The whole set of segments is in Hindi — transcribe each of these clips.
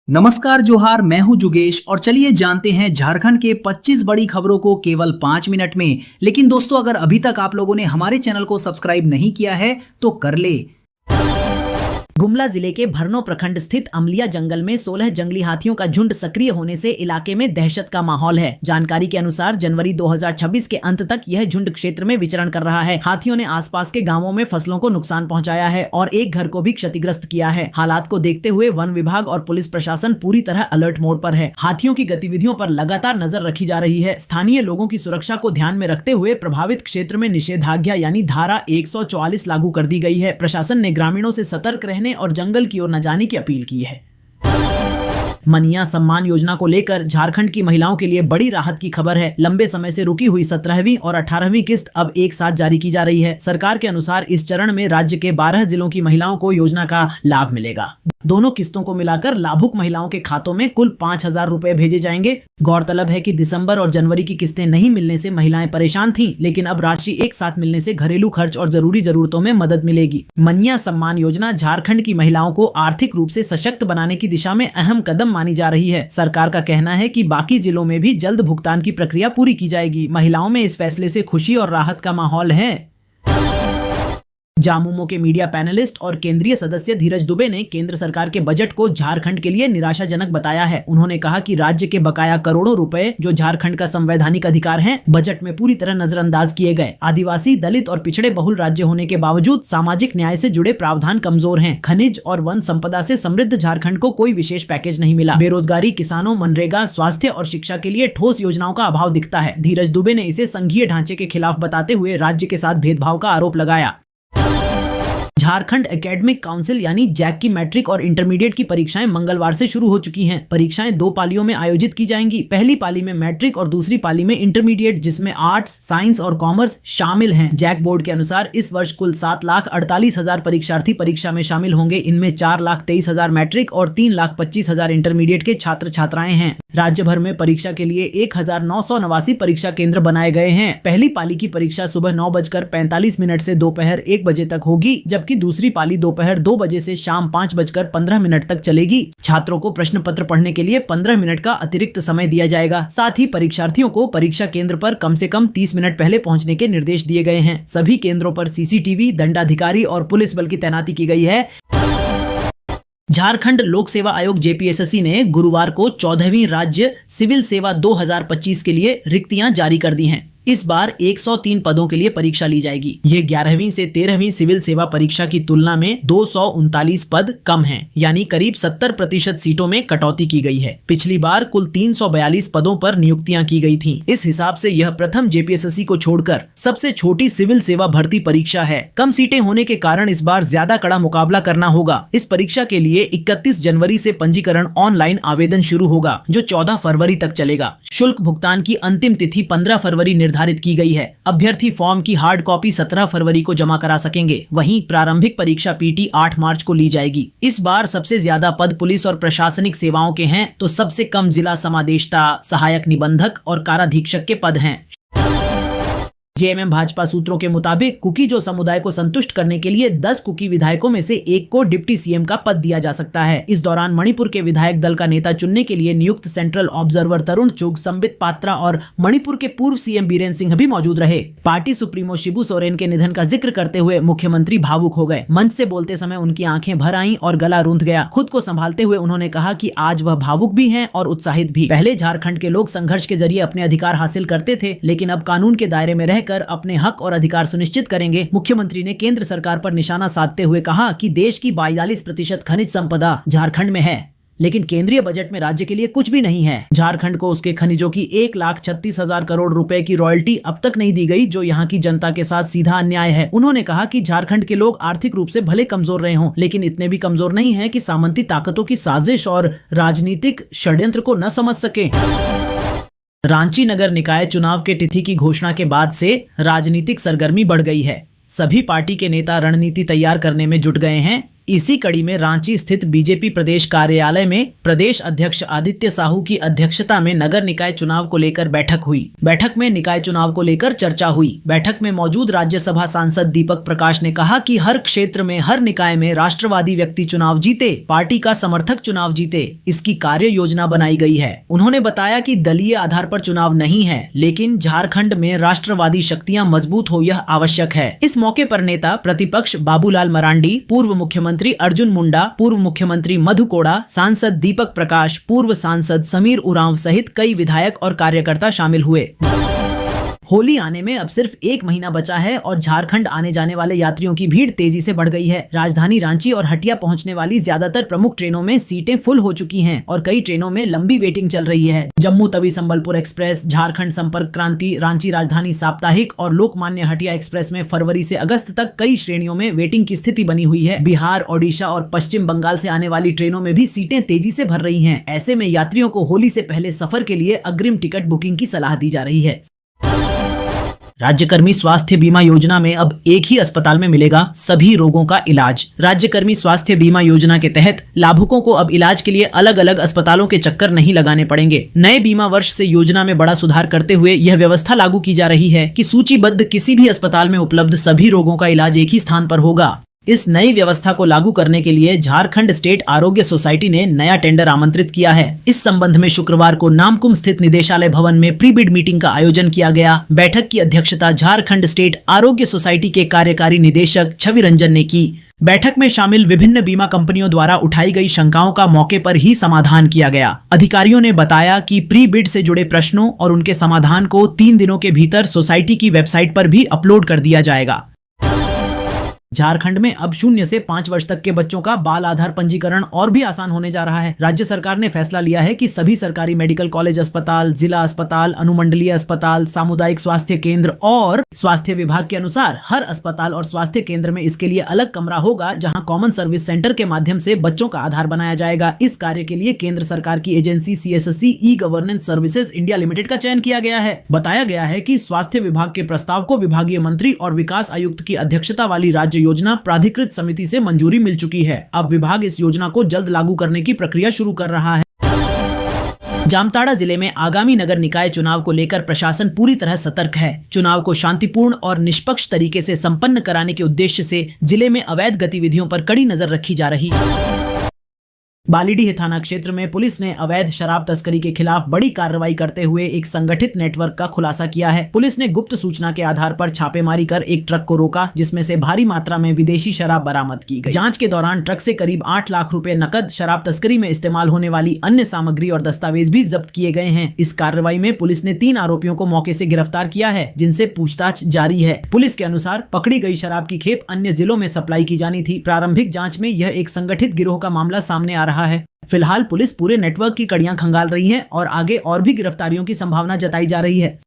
नमस्कार जोहार, मैं हूं जुगेश और चलिए जानते हैं झारखंड के 25 बड़ी खबरों को केवल 5 मिनट में। लेकिन दोस्तों, अगर अभी तक आप लोगों ने हमारे चैनल को सब्सक्राइब नहीं किया है तो कर ले। गुमला जिले के भरनो प्रखंड स्थित अमलिया जंगल में 16 जंगली हाथियों का झुंड सक्रिय होने से इलाके में दहशत का माहौल है। जानकारी के अनुसार जनवरी 2026 के अंत तक यह झुंड क्षेत्र में विचरण कर रहा है। हाथियों ने आसपास के गांवों में फसलों को नुकसान पहुंचाया है और एक घर को भी क्षतिग्रस्त किया है। हालात को देखते हुए वन विभाग और पुलिस प्रशासन पूरी तरह अलर्ट मोड पर है। हाथियों की गतिविधियों पर लगातार नजर रखी जा रही है। स्थानीय लोगों की सुरक्षा को ध्यान में रखते हुए प्रभावित क्षेत्र में निषेधाज्ञा यानी धारा 144 लागू कर दी गई है। प्रशासन ने ग्रामीणों से सतर्क रहने और जंगल की ओर न जाने की अपील की है। मनिया सम्मान योजना को लेकर झारखंड की महिलाओं के लिए बड़ी राहत की खबर है। लंबे समय से रुकी हुई 17वीं और 18वीं किस्त अब एक साथ जारी की जा रही है। सरकार के अनुसार इस चरण में राज्य के 12 जिलों की महिलाओं को योजना का लाभ मिलेगा। दोनों किस्तों को मिलाकर लाभुक महिलाओं के खातों में कुल 5,000 रुपए भेजे जाएंगे। गौरतलब है कि दिसंबर और जनवरी की किस्तें नहीं मिलने से महिलाएं परेशान थीं, लेकिन अब राशि एक साथ मिलने से घरेलू खर्च और जरूरी जरूरतों में मदद मिलेगी। मनिया सम्मान योजना झारखंड की महिलाओं को आर्थिक रूप से सशक्त बनाने की दिशा में अहम कदम मानी जा रही है। सरकार का कहना है कि बाकी जिलों में भी जल्द भुगतान की प्रक्रिया पूरी की जाएगी। महिलाओं में इस फैसले से खुशी और राहत का माहौल है। जामुमो के मीडिया पैनलिस्ट और केंद्रीय सदस्य धीरज दुबे ने केंद्र सरकार के बजट को झारखंड के लिए निराशाजनक बताया है। उन्होंने कहा कि राज्य के बकाया करोड़ों रुपए जो झारखंड का संवैधानिक अधिकार है, बजट में पूरी तरह नजरअंदाज किए गए। आदिवासी, दलित और पिछड़े बहुल राज्य होने के बावजूद सामाजिक न्याय से जुड़े प्रावधान कमजोर हैं। खनिज और वन संपदा से समृद्ध झारखंड को कोई विशेष पैकेज नहीं मिला। बेरोजगारी, किसानों, मनरेगा, स्वास्थ्य और शिक्षा के लिए ठोस योजनाओं का अभाव दिखता है। धीरज दुबे ने इसे संघीय ढांचे के खिलाफ बताते हुए राज्य के साथ भेदभाव का आरोप लगाया। झारखंड एकेडमिक काउंसिल यानी जैक की मैट्रिक और इंटरमीडिएट की परीक्षाएं मंगलवार से शुरू हो चुकी हैं। परीक्षाएं 2 पालियों में आयोजित की जाएंगी। पहली पाली में मैट्रिक और दूसरी पाली में इंटरमीडिएट, जिसमें आर्ट्स, साइंस और कॉमर्स शामिल हैं। जैक बोर्ड के अनुसार इस वर्ष कुल 7,48,000 परीक्षार्थी परीक्षा में शामिल होंगे। इनमें 4,23,000 मैट्रिक और 3,25,000 इंटरमीडिएट के छात्र छात्राएं हैं। राज्य भर में परीक्षा के लिए 1,989 परीक्षा केंद्र बनाए गए हैं। पहली पाली की परीक्षा सुबह 9:45 से दोपहर 1 बजे तक होगी, जबकि दूसरी पाली दोपहर 2 बजे से शाम 5:15 तक चलेगी। छात्रों को प्रश्न पत्र पढ़ने के लिए 15 मिनट का अतिरिक्त समय दिया जाएगा। साथ ही परीक्षार्थियों को परीक्षा केंद्र पर कम से कम 30 मिनट पहले पहुंचने के निर्देश दिए गए हैं। सभी केंद्रों पर सीसीटीवी, दंडाधिकारी और पुलिस बल की तैनाती की गई है। झारखंड लोक सेवा आयोग जेपीएसएससी ने गुरुवार को 14वीं राज्य सिविल सेवा 2025 के लिए रिक्तियां जारी कर दी हैं। इस बार 103 पदों के लिए परीक्षा ली जाएगी। ये 11वीं से 13वीं सिविल सेवा परीक्षा की तुलना में 239 पद कम हैं, यानी करीब 70% सीटों में कटौती की गई है। पिछली बार कुल 342 पदों पर नियुक्तियां की गई थीं। इस हिसाब से यह प्रथम जेपीएसएससी को छोड़कर सबसे छोटी सिविल सेवा भर्ती परीक्षा है। कम सीटें होने के कारण इस बार ज्यादा कड़ा मुकाबला करना होगा। इस परीक्षा के लिए 31 जनवरी से पंजीकरण ऑनलाइन आवेदन शुरू होगा, जो 14 फरवरी तक चलेगा। शुल्क भुगतान की अंतिम तिथि 15 फरवरी निर्धारित की गई है। अभ्यर्थी फॉर्म की हार्ड कॉपी 17 फरवरी को जमा करा सकेंगे। वहीं प्रारंभिक परीक्षा पीटी 8 मार्च को ली जाएगी। इस बार सबसे ज्यादा पद पुलिस और प्रशासनिक सेवाओं के हैं, तो सबसे कम जिला समादेष्टा, सहायक निबंधक और काराधीक्षक के पद हैं। जेएमएम भाजपा सूत्रों के मुताबिक कुकीजो समुदाय को संतुष्ट करने के लिए 10 कुकी विधायकों में से एक को डिप्टी सीएम का पद दिया जा सकता है। इस दौरान मणिपुर के विधायक दल का नेता चुनने के लिए नियुक्त सेंट्रल ऑब्जर्वर तरुण चुग, संबित पात्रा और मणिपुर के पूर्व सीएम बीरेन सिंह भी मौजूद रहे। पार्टी सुप्रीमो शिबू सोरेन के निधन का जिक्र करते हुए मुख्यमंत्री भावुक हो गए। मंच से बोलते समय उनकी आंखें भर आईं और गला रूंध गया। खुद को संभालते हुए उन्होंने कहा कि आज वह भावुक भी हैं और उत्साहित भी। पहले झारखंड के लोग संघर्ष के जरिए अपने अधिकार हासिल करते थे, लेकिन अब कानून के दायरे में कर अपने हक और अधिकार सुनिश्चित करेंगे। मुख्यमंत्री ने केंद्र सरकार पर निशाना साधते हुए कहा कि देश की 42% खनिज संपदा झारखंड में है, लेकिन केंद्रीय बजट में राज्य के लिए कुछ भी नहीं है। झारखंड को उसके खनिजों की 1,36,000 करोड़ रुपए की रॉयल्टी अब तक नहीं दी गई, जो यहाँ की जनता के साथ सीधा अन्याय है। उन्होंने कहा कि झारखंड के लोग आर्थिक रूप से भले कमजोर रहे हों, लेकिन इतने भी कमजोर नहीं है कि सामंती ताकतों की साजिश और राजनीतिक षड्यंत्र को न समझ सके। रांची नगर निकाय चुनाव के तिथि की घोषणा के बाद से राजनीतिक सरगर्मी बढ़ गई है। सभी पार्टी के नेता रणनीति तैयार करने में जुट गए हैं। इसी कड़ी में रांची स्थित बीजेपी प्रदेश कार्यालय में प्रदेश अध्यक्ष आदित्य साहू की अध्यक्षता में नगर निकाय चुनाव को लेकर बैठक हुई। बैठक में निकाय चुनाव को लेकर चर्चा हुई। बैठक में मौजूद राज्यसभा सांसद दीपक प्रकाश ने कहा कि हर क्षेत्र में, हर निकाय में राष्ट्रवादी व्यक्ति चुनाव जीते, पार्टी का समर्थक चुनाव जीते, इसकी कार्य योजना बनाई गई है। उन्होंने बताया कि दलीय आधार पर चुनाव नहीं है, लेकिन झारखंड में राष्ट्रवादी शक्तियां मजबूत हो यह आवश्यक है। इस मौके पर नेता प्रतिपक्ष बाबूलाल मरांडी, पूर्व मुख्यमंत्री अर्जुन मुंडा, पूर्व मुख्यमंत्री मधु कोड़ा, सांसद दीपक प्रकाश, पूर्व सांसद समीर उरांव सहित कई विधायक और कार्यकर्ता शामिल हुए। होली आने में अब सिर्फ 1 महीना बचा है और झारखंड आने जाने वाले यात्रियों की भीड़ तेजी से बढ़ गई है। राजधानी रांची और हटिया पहुंचने वाली ज्यादातर प्रमुख ट्रेनों में सीटें फुल हो चुकी हैं और कई ट्रेनों में लंबी वेटिंग चल रही है। जम्मू तवी संबलपुर एक्सप्रेस, झारखंड संपर्क क्रांति, रांची राजधानी साप्ताहिक और लोकमान्य हटिया एक्सप्रेस में फरवरी से अगस्त तक कई श्रेणियों में वेटिंग की स्थिति बनी हुई है। बिहार, ओडिशा और पश्चिम बंगाल से आने वाली ट्रेनों में भी सीटें तेजी से भर रही हैं। ऐसे में यात्रियों को होली से पहले सफर के लिए अग्रिम टिकट बुकिंग की सलाह दी जा रही है। राज्यकर्मी स्वास्थ्य बीमा योजना में अब एक ही अस्पताल में मिलेगा सभी रोगों का इलाज। राज्यकर्मी स्वास्थ्य बीमा योजना के तहत लाभुकों को अब इलाज के लिए अलग अलग अस्पतालों के चक्कर नहीं लगाने पड़ेंगे। नए बीमा वर्ष से योजना में बड़ा सुधार करते हुए यह व्यवस्था लागू की जा रही है कि सूचीबद्ध किसी भी अस्पताल में उपलब्ध सभी रोगों का इलाज एक ही स्थान पर होगा। इस नई व्यवस्था को लागू करने के लिए झारखंड स्टेट आरोग्य सोसाइटी ने नया टेंडर आमंत्रित किया है। इस संबंध में शुक्रवार को नामकुम स्थित निदेशालय भवन में प्री बिड मीटिंग का आयोजन किया गया। बैठक की अध्यक्षता झारखंड स्टेट आरोग्य सोसाइटी के कार्यकारी निदेशक छवि रंजन ने की। बैठक में शामिल विभिन्न बीमा कंपनियों द्वारा उठाई गई शंकाओं का मौके पर ही समाधान किया गया। अधिकारियों ने बताया कि प्री बिड से जुड़े प्रश्नों और उनके समाधान को 3 दिनों के भीतर सोसाइटी की वेबसाइट पर भी अपलोड कर दिया जाएगा। झारखंड में अब 0 से 5 वर्ष तक के बच्चों का बाल आधार पंजीकरण और भी आसान होने जा रहा है। राज्य सरकार ने फैसला लिया है कि सभी सरकारी मेडिकल कॉलेज अस्पताल, जिला अस्पताल, अनुमंडलीय अस्पताल, सामुदायिक स्वास्थ्य केंद्र और स्वास्थ्य विभाग के अनुसार हर अस्पताल और स्वास्थ्य केंद्र में इसके लिए अलग कमरा होगा, जहां कॉमन सर्विस सेंटर के माध्यम से बच्चों का आधार बनाया जाएगा। इस कार्य के लिए केंद्र सरकार की agency CSSC e governance services India limited का चयन किया गया है। बताया गया है कि स्वास्थ्य विभाग के प्रस्ताव को विभागीय मंत्री और विकास आयुक्त की अध्यक्षता वाली राज्य योजना प्राधिकृत समिति से मंजूरी मिल चुकी है। अब विभाग इस योजना को जल्द लागू करने की प्रक्रिया शुरू कर रहा है। जामताड़ा जिले में आगामी नगर निकाय चुनाव को लेकर प्रशासन पूरी तरह सतर्क है। चुनाव को शांतिपूर्ण और निष्पक्ष तरीके से संपन्न कराने के उद्देश्य से जिले में अवैध गतिविधियों पर कड़ी नजर रखी जा रही है। बालीडीह थाना क्षेत्र में पुलिस ने अवैध शराब तस्करी के खिलाफ बड़ी कार्रवाई करते हुए एक संगठित नेटवर्क का खुलासा किया है। पुलिस ने गुप्त सूचना के आधार पर छापेमारी कर एक ट्रक को रोका, जिसमें से भारी मात्रा में विदेशी शराब बरामद की गई। जांच के दौरान ट्रक से करीब 8 लाख रुपए नकद, शराब तस्करी में इस्तेमाल होने वाली अन्य सामग्री और दस्तावेज भी जब्त किए गए हैं। इस कार्रवाई में पुलिस ने 3 आरोपियों को मौके से गिरफ्तार किया है, जिनसे पूछताछ जारी है। पुलिस के अनुसार पकड़ी गई शराब की खेप अन्य जिलों में सप्लाई की जानी थी। प्रारंभिक जाँच में यह एक संगठित गिरोह का मामला सामने आ रहा है। फिलहाल पुलिस पूरे नेटवर्क की कड़ियां खंगाल रही है और आगे और भी गिरफ्तारियों की संभावना जताई जा रही है।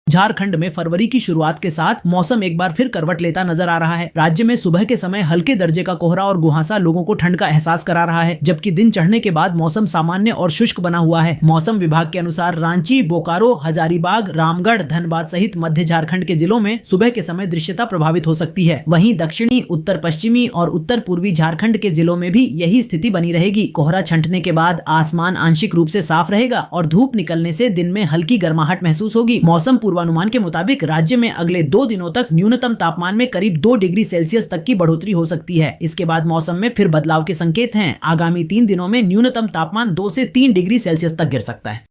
झारखंड में फरवरी की शुरुआत के साथ मौसम एक बार फिर करवट लेता नजर आ रहा है। राज्य में सुबह के समय हल्के दर्जे का कोहरा और कुहासा लोगों को ठंड का एहसास करा रहा है, जबकि दिन चढ़ने के बाद मौसम सामान्य और शुष्क बना हुआ है। मौसम विभाग के अनुसार रांची, बोकारो, हजारीबाग, रामगढ़, धनबाद सहित मध्य झारखंड के जिलों में सुबह के समय दृश्यता प्रभावित हो सकती है। वहीं दक्षिणी, उत्तर पश्चिमी और उत्तर पूर्वी झारखंड के जिलों में भी यही स्थिति बनी रहेगी। कोहरा छंटने के बाद आसमान आंशिक रूप से साफ रहेगा और धूप निकलने से दिन में हल्की गर्माहट महसूस होगी। मौसम पूर्वानुमान के मुताबिक राज्य में अगले 2 दिनों तक न्यूनतम तापमान में करीब 2 डिग्री सेल्सियस तक की बढ़ोतरी हो सकती है। इसके बाद मौसम में फिर बदलाव के संकेत हैं। आगामी 3 दिनों में न्यूनतम तापमान 2 से 3 डिग्री सेल्सियस तक गिर सकता है।